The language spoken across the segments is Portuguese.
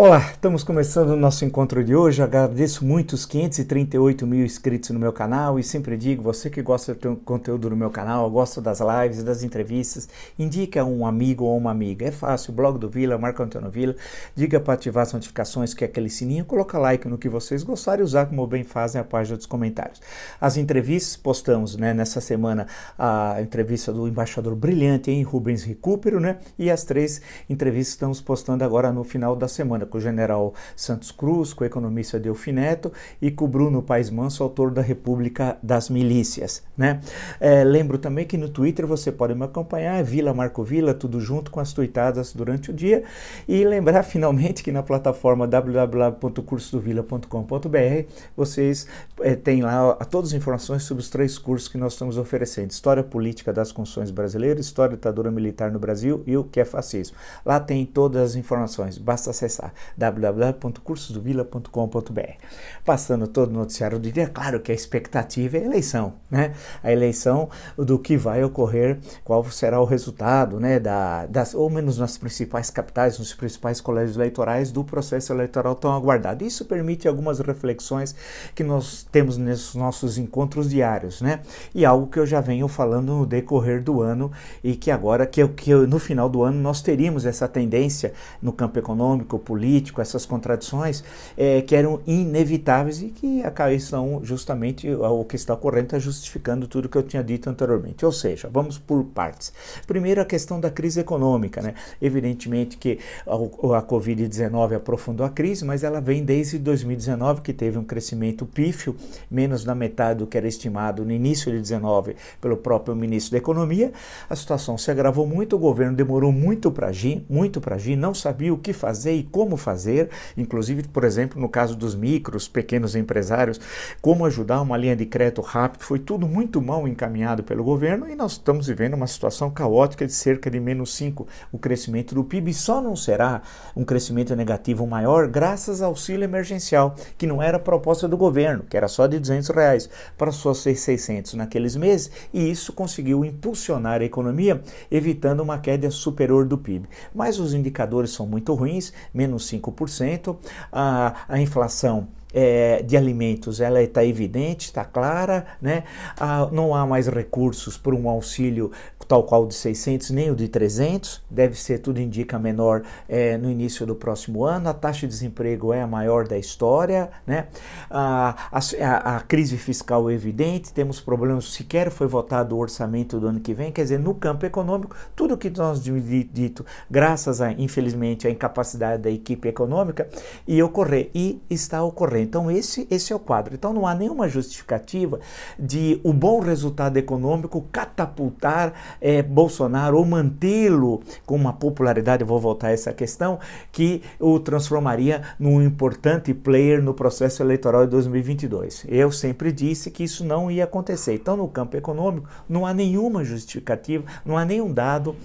Olá, estamos começando o nosso encontro de hoje. Eu agradeço muito os 538 mil inscritos no meu canal e sempre digo, você que gosta do conteúdo no meu canal, gosta das lives, das entrevistas, indique a um amigo ou uma amiga. É fácil, blog do Vila, Marco Antônio Vila, diga para ativar as notificações, que é aquele sininho, coloca like no que vocês gostarem e usar como bem fazem a página dos comentários. As entrevistas, postamos nessa semana a entrevista do embaixador brilhante em Rubens Recupero, e as 3 entrevistas estamos postando agora no final da semana, com o general Santos Cruz, com o economista Delfim Neto e com o Bruno Paes Manso, autor da República das Milícias. Lembro também que no Twitter você pode me acompanhar, Vila Marco Vila, tudo junto com as tuitadas durante o dia, e lembrar finalmente que na plataforma www.cursodovila.com.br vocês têm lá todas as informações sobre os 3 cursos que nós estamos oferecendo: História Política das Constituições Brasileiras, História da Ditadura Militar no Brasil e o que é fascismo. Lá tem todas as informações, basta acessar www.cursodovila.com.br. Passando todo o noticiário do dia, claro que a expectativa é a eleição, a eleição do que vai ocorrer, qual será o resultado, ou menos nas principais capitais, nos principais colégios eleitorais do processo eleitoral tão aguardado. Isso permite algumas reflexões que nós temos nesses nossos encontros diários, e algo que eu já venho falando no decorrer do ano e que agora, no final do ano nós teríamos essa tendência no campo econômico, político, essas contradições que eram inevitáveis e que são justamente o que está ocorrendo, está justificando tudo que eu tinha dito anteriormente. Ou seja, vamos por partes. Primeiro, a questão da crise econômica, Evidentemente que a Covid-19 aprofundou a crise, mas ela vem desde 2019, que teve um crescimento pífio, menos da metade do que era estimado no início de 2019 pelo próprio ministro da Economia. A situação se agravou muito, o governo demorou muito para agir, não sabia o que fazer e como fazer, inclusive, por exemplo, no caso dos micros, pequenos empresários, como ajudar, uma linha de crédito rápido, foi tudo muito mal encaminhado pelo governo e nós estamos vivendo uma situação caótica de cerca de -5% o crescimento do PIB. Só não será um crescimento negativo maior graças ao auxílio emergencial, que não era a proposta do governo, que era só de R$200 para só ser 600 naqueles meses, e isso conseguiu impulsionar a economia, evitando uma queda superior do PIB. Mas os indicadores são muito ruins, -5%, a inflação de alimentos, ela está evidente, está clara, não há mais recursos por um auxílio tal qual de 600, nem o de 300, deve ser, tudo indica, menor no início do próximo ano, a taxa de desemprego é a maior da história, a crise fiscal é evidente, temos problemas, sequer foi votado o orçamento do ano que vem, quer dizer, no campo econômico, tudo que nós dito, graças infelizmente, à incapacidade da equipe econômica, e está ocorrendo. Então esse é o quadro. Então não há nenhuma justificativa de o bom resultado econômico catapultar Bolsonaro ou mantê-lo com uma popularidade, eu vou voltar a essa questão, que o transformaria num importante player no processo eleitoral de 2022. Eu sempre disse que isso não ia acontecer. Então no campo econômico não há nenhuma justificativa, não há nenhum dado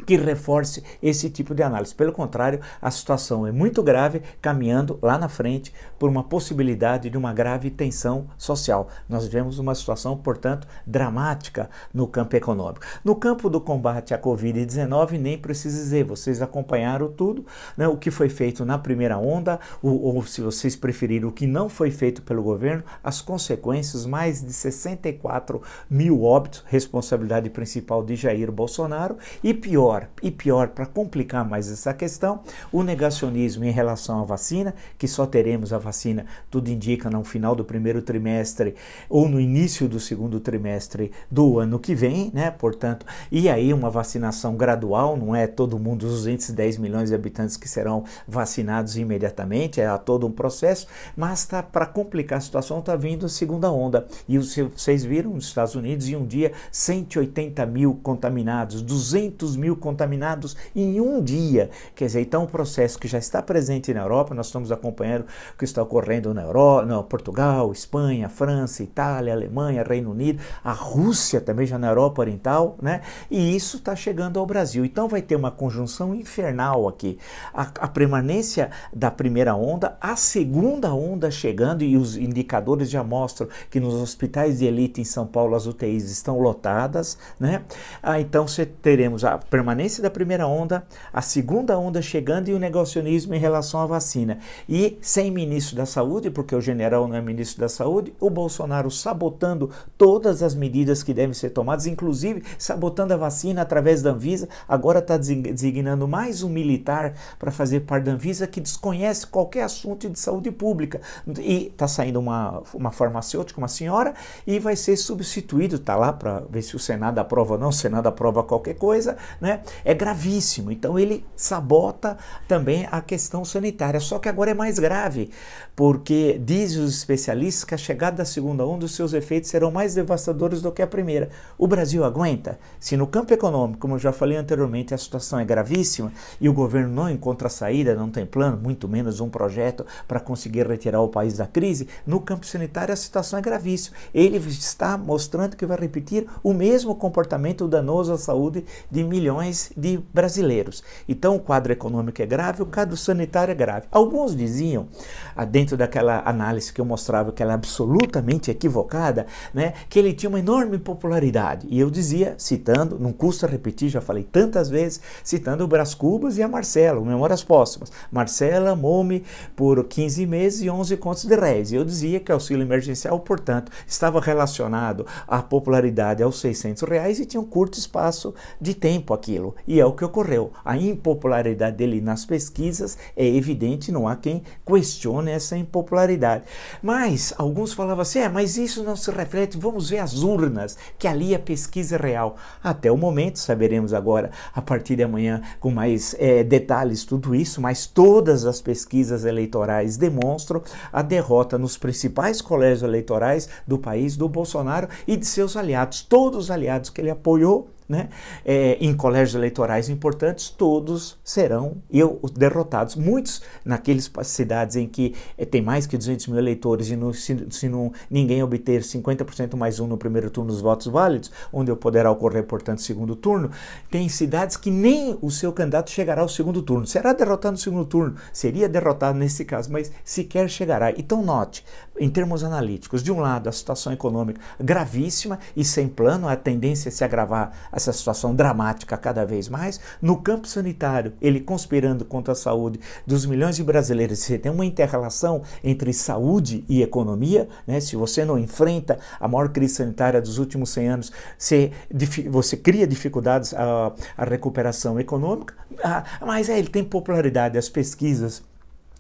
que reforce esse tipo de análise. Pelo contrário, a situação é muito grave, caminhando lá na frente por uma possibilidade de uma grave tensão social. Nós vivemos uma situação, portanto, dramática no campo econômico. No campo do combate à Covid-19, nem preciso dizer, vocês acompanharam tudo, o que foi feito na primeira onda, ou se vocês preferirem, o que não foi feito pelo governo, as consequências, mais de 64 mil óbitos, responsabilidade principal de Jair Bolsonaro, e pior, para complicar mais essa questão, o negacionismo em relação à vacina, que só teremos a vacina, tudo indica, no final do primeiro trimestre ou no início do segundo trimestre do ano que vem, portanto, e aí uma vacinação gradual, não é todo mundo, os 210 milhões de habitantes que serão vacinados imediatamente, é todo um processo, mas para complicar a situação está vindo a segunda onda, e vocês viram nos Estados Unidos, em um dia, 180 mil contaminados, 200 mil contaminados em um dia. Quer dizer, então o processo que já está presente na Europa, nós estamos acompanhando o que está ocorrendo na Portugal, Espanha, França, Itália, Alemanha, Reino Unido, a Rússia também já na Europa Oriental, e isso está chegando ao Brasil. Então vai ter uma conjunção infernal aqui. A permanência da primeira onda, a segunda onda chegando, e os indicadores já mostram que nos hospitais de elite em São Paulo as UTIs estão lotadas, então teremos a permanência imanência da primeira onda, a segunda onda chegando e o negacionismo em relação à vacina. E sem ministro da Saúde, porque o general não é ministro da Saúde, o Bolsonaro sabotando todas as medidas que devem ser tomadas, inclusive sabotando a vacina através da Anvisa, agora está designando mais um militar para fazer parte da Anvisa que desconhece qualquer assunto de saúde pública. E está saindo uma farmacêutica, uma senhora, e vai ser substituído, está lá para ver se o Senado aprova ou não, o Senado aprova qualquer coisa, né? É gravíssimo. Então ele sabota também a questão sanitária, só que agora é mais grave, porque dizem os especialistas que a chegada da segunda onda, os seus efeitos serão mais devastadores do que a primeira. O Brasil aguenta? Se no campo econômico, como eu já falei anteriormente, a situação é gravíssima e o governo não encontra saída, não tem plano, muito menos um projeto para conseguir retirar o país da crise, no campo sanitário a situação é gravíssima. Ele está mostrando que vai repetir o mesmo comportamento danoso à saúde de milhões de brasileiros. Então o quadro econômico é grave, o quadro sanitário é grave. Alguns diziam, dentro daquela análise que eu mostrava que ela é absolutamente equivocada, né, que ele tinha uma enorme popularidade. E eu dizia, citando, não custa repetir, já falei tantas vezes, citando o Brás Cubas e a Marcela, Memórias Póstumas. Marcela amou-me por 15 meses e 11 contos de réis. E eu dizia que o auxílio emergencial, portanto, estava relacionado à popularidade aos R$600 e tinha um curto espaço de tempo aquilo. E é o que ocorreu. A impopularidade dele nas pesquisas é evidente, não há quem questione essa impopularidade. Mas alguns falavam assim, mas isso não se reflete, vamos ver as urnas, que ali a pesquisa é real. Até o momento, saberemos agora, a partir de amanhã, com mais detalhes tudo isso, mas todas as pesquisas eleitorais demonstram a derrota nos principais colégios eleitorais do país, do Bolsonaro e de seus aliados, todos os aliados que ele apoiou, né, em colégios eleitorais importantes, todos serão derrotados. Muitos naquelas cidades em que tem mais que 200 mil eleitores e se ninguém obter 50% mais um no primeiro turno dos votos válidos, onde poderá ocorrer, portanto, segundo turno, tem cidades que nem o seu candidato chegará ao segundo turno. Será derrotado no segundo turno, seria derrotado nesse caso, mas sequer chegará. Então note, em termos analíticos, de um lado a situação econômica gravíssima e sem plano, a tendência é se agravar essa situação dramática cada vez mais. No campo sanitário, ele conspirando contra a saúde dos milhões de brasileiros. Você tem uma inter-relação entre saúde e economia, né? Se você não enfrenta a maior crise sanitária dos últimos 100 anos, você cria dificuldades à recuperação econômica. Mas ele tem popularidade, as pesquisas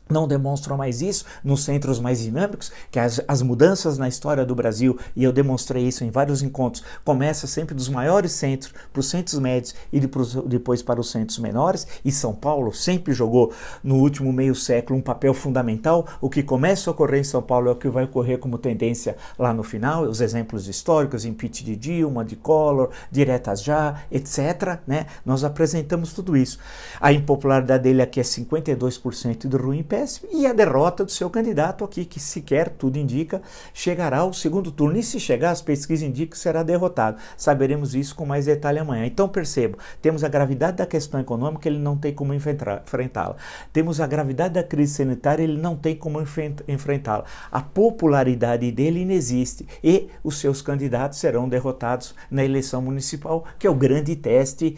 não demonstram mais isso nos centros mais dinâmicos, que as mudanças na história do Brasil, e eu demonstrei isso em vários encontros, começa sempre dos maiores centros para os centros médios e depois para os centros menores, e São Paulo sempre jogou no último meio século um papel fundamental. O que começa a ocorrer em São Paulo é o que vai ocorrer como tendência lá no final, os exemplos históricos, impeachment de Dilma, de Collor, diretas já, etc., né? Nós apresentamos tudo isso. A impopularidade dele aqui é 52% do ruim e a derrota do seu candidato aqui, que sequer, tudo indica, chegará ao segundo turno. E se chegar, as pesquisas indicam que será derrotado. Saberemos isso com mais detalhe amanhã. Então percebo, temos a gravidade da questão econômica, ele não tem como enfrentá-la. Temos a gravidade da crise sanitária, ele não tem como enfrentá-la. A popularidade dele inexiste e os seus candidatos serão derrotados na eleição municipal, que é o grande teste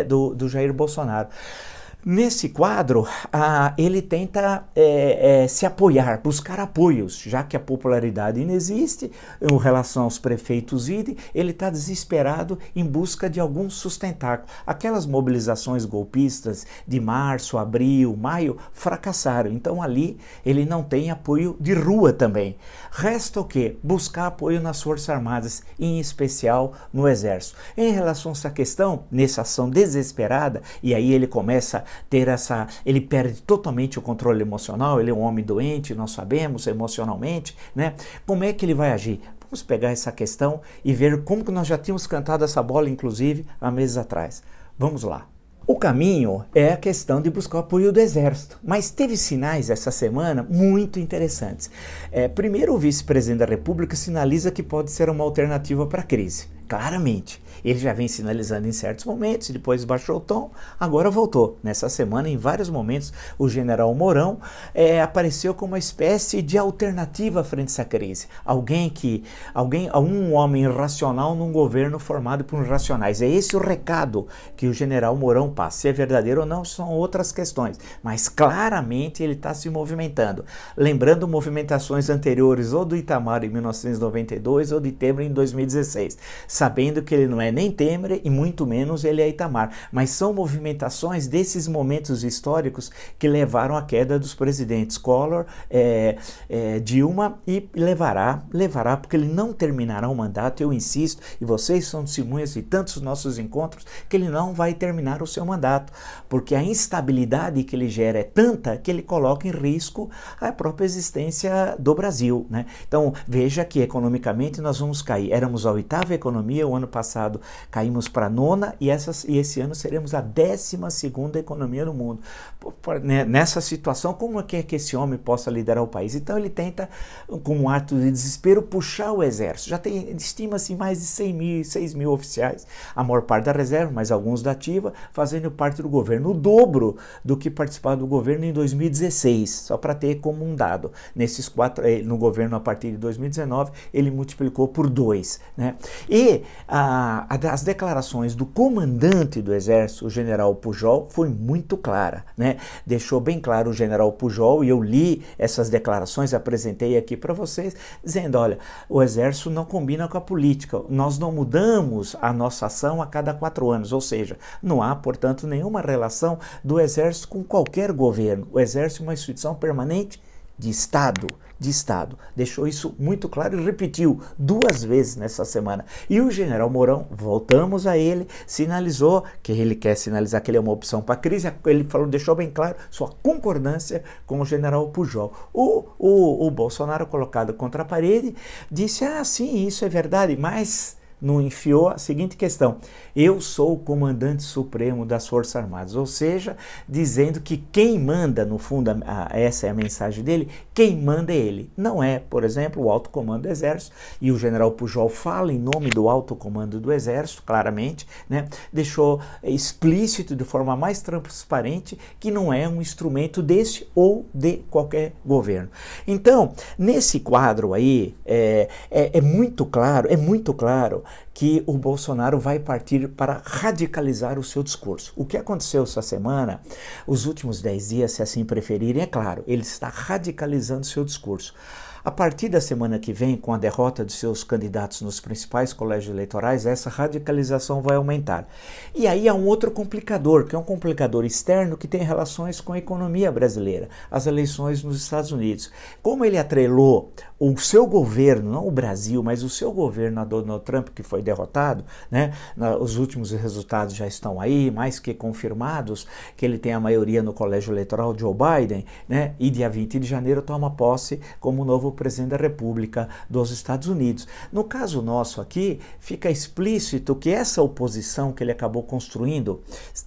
do Jair Bolsonaro. Nesse quadro, ele tenta se apoiar, buscar apoios, já que a popularidade inexiste, em relação aos prefeitos ele está desesperado em busca de algum sustentáculo. Aquelas mobilizações golpistas de março, abril, maio, fracassaram, então ali ele não tem apoio de rua também. Resta o quê? Buscar apoio nas Forças Armadas, em especial no Exército. Em relação a essa questão, nessa ação desesperada, e aí ele começa ele perde totalmente o controle emocional, ele é um homem doente, nós sabemos, emocionalmente, né? Como é que ele vai agir? Vamos pegar essa questão e ver como que nós já tínhamos cantado essa bola, inclusive, há meses atrás. Vamos lá. O caminho é a questão de buscar o apoio do Exército, mas teve sinais essa semana muito interessantes. Primeiro, o vice-presidente da República sinaliza que pode ser uma alternativa para a crise. claramente. Ele já vem sinalizando em certos momentos, depois baixou o tom, agora voltou. Nessa semana, em vários momentos, o general Mourão apareceu como uma espécie de alternativa frente a essa crise. Um homem racional num governo formado por irracionais. É esse o recado que o general Mourão passa. Se é verdadeiro ou não, são outras questões. Mas claramente ele está se movimentando. Lembrando movimentações anteriores, ou do Itamar em 1992, ou de Temer em 2016. Sabendo que ele não é nem Temer e muito menos ele é Itamar, mas são movimentações desses momentos históricos que levaram à queda dos presidentes Collor, Dilma, e levará, porque ele não terminará o mandato, eu insisto, e vocês são testemunhas de tantos nossos encontros, que ele não vai terminar o seu mandato, porque a instabilidade que ele gera é tanta que ele coloca em risco a própria existência do Brasil, né? Então, veja que economicamente nós vamos cair, éramos a 8ª economia, o ano passado caímos para a 9ª e esse ano seremos a 12ª economia no mundo. Nessa situação, como é que esse homem possa liderar o país? Então ele tenta, com um ato de desespero, puxar o exército. Já tem, estima-se, mais de 6 mil oficiais, a maior parte da reserva, mas alguns da ativa, fazendo parte do governo, o dobro do que participaram do governo em 2016, só para ter como um dado. Nesses 4, no governo a partir de 2019, ele multiplicou por 2, né? E as declarações do comandante do Exército, o general Pujol, foi muito clara, né? Deixou bem claro o general Pujol, e eu li essas declarações, apresentei aqui para vocês, dizendo, olha, o Exército não combina com a política, nós não mudamos a nossa ação a cada 4 anos, ou seja, não há, portanto, nenhuma relação do Exército com qualquer governo. O Exército é uma instituição permanente de Estado. Deixou isso muito claro e repetiu 2 vezes nessa semana. E o general Mourão, voltamos a ele, sinalizou que ele quer sinalizar que ele é uma opção para a crise. Ele falou, deixou bem claro sua concordância com o general Pujol. O Bolsonaro, colocado contra a parede, disse, sim, isso é verdade, mas não enfiou a seguinte questão: eu sou o comandante supremo das Forças Armadas, ou seja, dizendo que quem manda, no fundo, essa é a mensagem dele, quem manda é ele, não é, por exemplo, o alto comando do Exército, e o general Pujol fala em nome do alto comando do Exército, claramente, né, deixou explícito de forma mais transparente que não é um instrumento desse ou de qualquer governo. Então, nesse quadro aí, é muito claro que o Bolsonaro vai partir para radicalizar o seu discurso. O que aconteceu essa semana, os últimos 10 dias, se assim preferirem, é claro, ele está radicalizando o seu discurso. A partir da semana que vem, com a derrota de seus candidatos nos principais colégios eleitorais, essa radicalização vai aumentar. E aí há um outro complicador, que é um complicador externo que tem relações com a economia brasileira, as eleições nos Estados Unidos. Como ele atrelou o seu governo, não o Brasil, mas o seu governo a Donald Trump, que foi derrotado, né? Os últimos resultados já estão aí, mais que confirmados, que ele tem a maioria no colégio eleitoral, Joe Biden, né? E dia 20 de janeiro toma posse como novo presidente da República dos Estados Unidos. No caso nosso aqui, fica explícito que essa oposição que ele acabou construindo,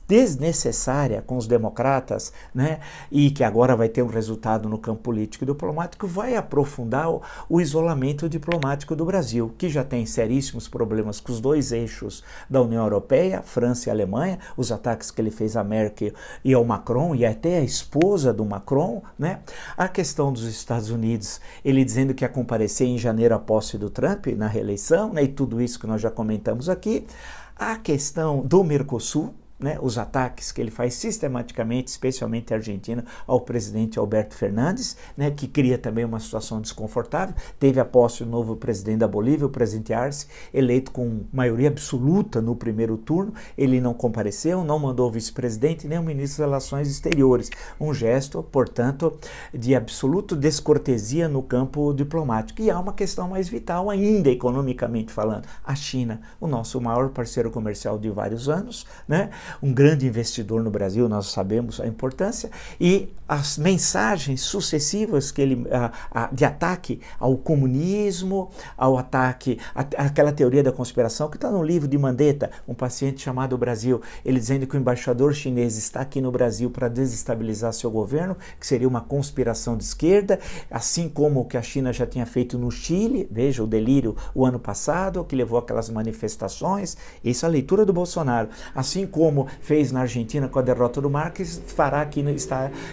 desnecessária com os democratas, né? E que agora vai ter um resultado no campo político e diplomático, vai aprofundar o isolamento diplomático do Brasil, que já tem seríssimos problemas com os 2 eixos da União Europeia, França e Alemanha, os ataques que ele fez a Merkel e ao Macron, e até a esposa do Macron, né? A questão dos Estados Unidos, ele dizendo que ia comparecer em janeiro à posse do Trump na reeleição, né? E tudo isso que nós já comentamos aqui. A questão do Mercosul, né, os ataques que ele faz sistematicamente, especialmente a Argentina, ao presidente Alberto Fernandes, né, que cria também uma situação desconfortável. Teve a posse do novo presidente da Bolívia, o presidente Arce, eleito com maioria absoluta no primeiro turno. Ele não compareceu, não mandou o vice-presidente nem o ministro das Relações Exteriores. Um gesto, portanto, de absoluta descortesia no campo diplomático. E há uma questão mais vital ainda, economicamente falando. A China, o nosso maior parceiro comercial de vários anos, né? um grande investidor no Brasil, nós sabemos a importância, e as mensagens sucessivas que ele, de ataque ao comunismo, ao ataque àquela teoria da conspiração, que está no livro de Mandetta, Um Paciente Chamado Brasil, ele dizendo que o embaixador chinês está aqui no Brasil para desestabilizar seu governo, que seria uma conspiração de esquerda, assim como o que a China já tinha feito no Chile, veja o delírio o ano passado, que levou aquelas manifestações, isso é a leitura do Bolsonaro, assim como fez na Argentina com a derrota do Marques, fará aqui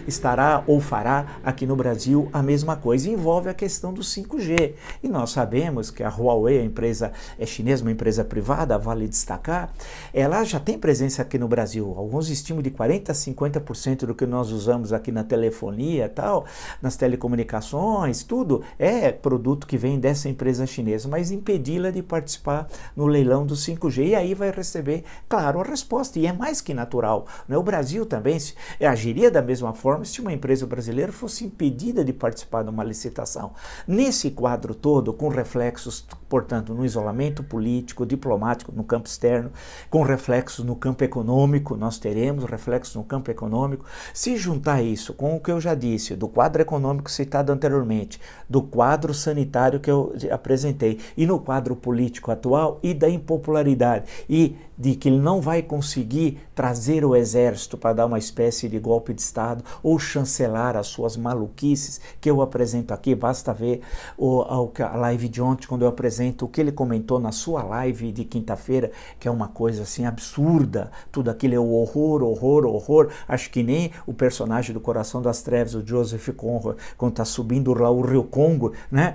estará ou fará aqui no Brasil a mesma coisa. Envolve a questão do 5G. E nós sabemos que a Huawei, a empresa chinesa, uma empresa privada, vale destacar, ela já tem presença aqui no Brasil. Alguns estimam de 40% a 50% do que nós usamos aqui na telefonia, tal, nas telecomunicações, tudo é produto que vem dessa empresa chinesa, mas impedi-la de participar no leilão do 5G. E aí vai receber, claro, a resposta. E é mais que natural, né? O Brasil também agiria da mesma forma se uma empresa brasileira fosse impedida de participar de uma licitação. Nesse quadro todo, com reflexos, portanto, no isolamento político, diplomático, no campo externo, com reflexos no campo econômico, nós teremos reflexos no campo econômico. Se juntar isso com o que eu já disse, do quadro econômico citado anteriormente, do quadro sanitário que eu apresentei, e no quadro político atual, e da impopularidade, e de que ele não vai conseguir trazer o exército para dar uma espécie de golpe de Estado ou chancelar as suas maluquices que eu apresento aqui. Basta ver a live de ontem, quando eu apresento o que ele comentou na sua live de quinta-feira, que é uma coisa assim absurda. Tudo aquilo é o horror, horror, horror. Acho que nem o personagem do Coração das Trevas, o Joseph Conrad, quando está subindo lá o Rio Congo, né,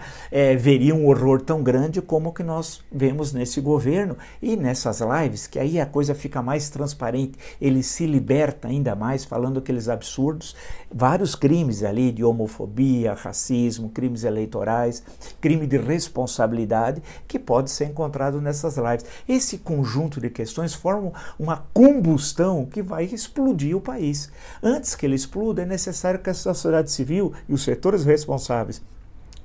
veria um horror tão grande como o que nós vemos nesse governo. E nessas lives, que aí a coisa fica mais transparente, ele se liberta ainda mais, falando aqueles absurdos, vários crimes ali de homofobia, racismo, crimes eleitorais, crime de responsabilidade, que pode ser encontrado nessas lives. Esse conjunto de questões formam uma combustão que vai explodir o país. Antes que ele exploda, é necessário que a sociedade civil e os setores responsáveis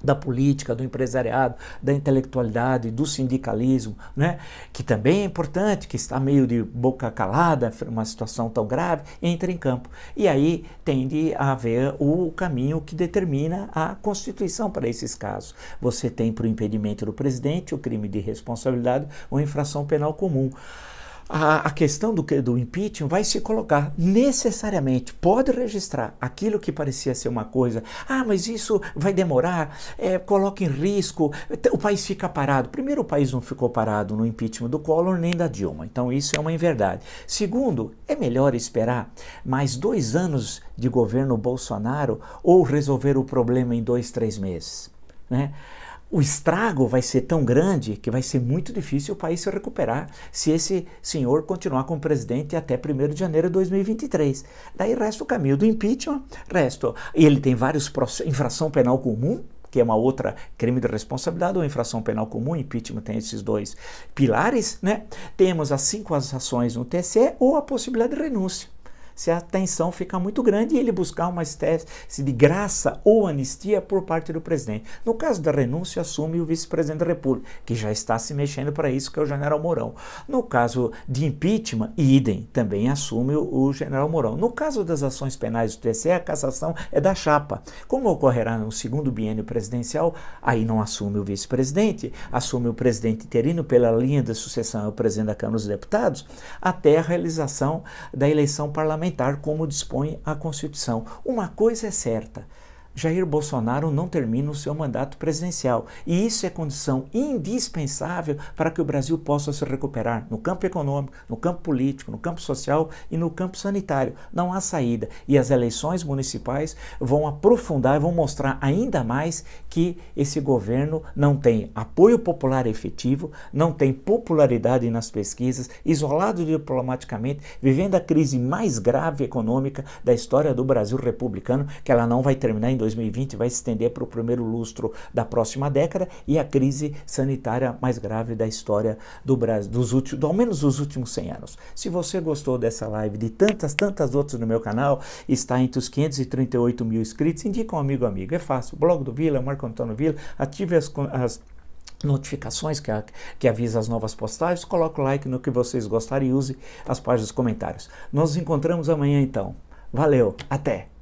da política, do empresariado, da intelectualidade, do sindicalismo, né, que também é importante, que está meio de boca calada, uma situação tão grave, entra em campo. E aí tende a haver o caminho que determina a Constituição para esses casos. Você tem para o impedimento do presidente o crime de responsabilidade ou infração penal comum. A questão do impeachment vai se colocar necessariamente, pode registrar aquilo que parecia ser uma coisa, mas isso vai demorar, coloca em risco, o país fica parado. Primeiro, o país não ficou parado no impeachment do Collor nem da Dilma, então isso é uma inverdade. Segundo, é melhor esperar mais 2 anos de governo Bolsonaro ou resolver o problema em 2, 3 meses, né? O estrago vai ser tão grande que vai ser muito difícil o país se recuperar se esse senhor continuar como presidente até 1º de janeiro de 2023. Daí resta o caminho do impeachment, e ele tem vários infração penal comum, que é uma outra crime de responsabilidade ou infração penal comum, impeachment tem esses 2 pilares, né? Temos as 5 ações no TSE ou a possibilidade de renúncia. Se a tensão fica muito grande e ele buscar uma espécie de graça ou anistia por parte do presidente. No caso da renúncia, assume o vice-presidente da República, que já está se mexendo para isso, que é o general Mourão. No caso de impeachment, idem, também assume o general Mourão. No caso das ações penais do TSE, a cassação é da chapa. Como ocorrerá no 2º biênio presidencial, aí não assume o vice-presidente, assume o presidente interino pela linha de sucessão, é o presidente da Câmara dos Deputados, até a realização da eleição parlamentar, como dispõe a Constituição. Uma coisa é certa: Jair Bolsonaro não termina o seu mandato presidencial. E isso é condição indispensável para que o Brasil possa se recuperar no campo econômico, no campo político, no campo social e no campo sanitário. Não há saída. E as eleições municipais vão aprofundar e vão mostrar ainda mais que esse governo não tem apoio popular efetivo, não tem popularidade nas pesquisas, isolado diplomaticamente, vivendo a crise mais grave econômica da história do Brasil republicano, que ela não vai terminar em 2020, vai se estender para o primeiro lustro da próxima década, e a crise sanitária mais grave da história do Brasil, ao menos dos últimos 100 anos. Se você gostou dessa live, de tantas outras no meu canal, está entre os 538 mil inscritos, indica um amigo. É fácil, blog do Vila, Marco Antônio Vila, ative as notificações que avisa as novas postagens. Coloque o like no que vocês gostarem e use as páginas dos comentários. Nós nos encontramos amanhã então. Valeu, até!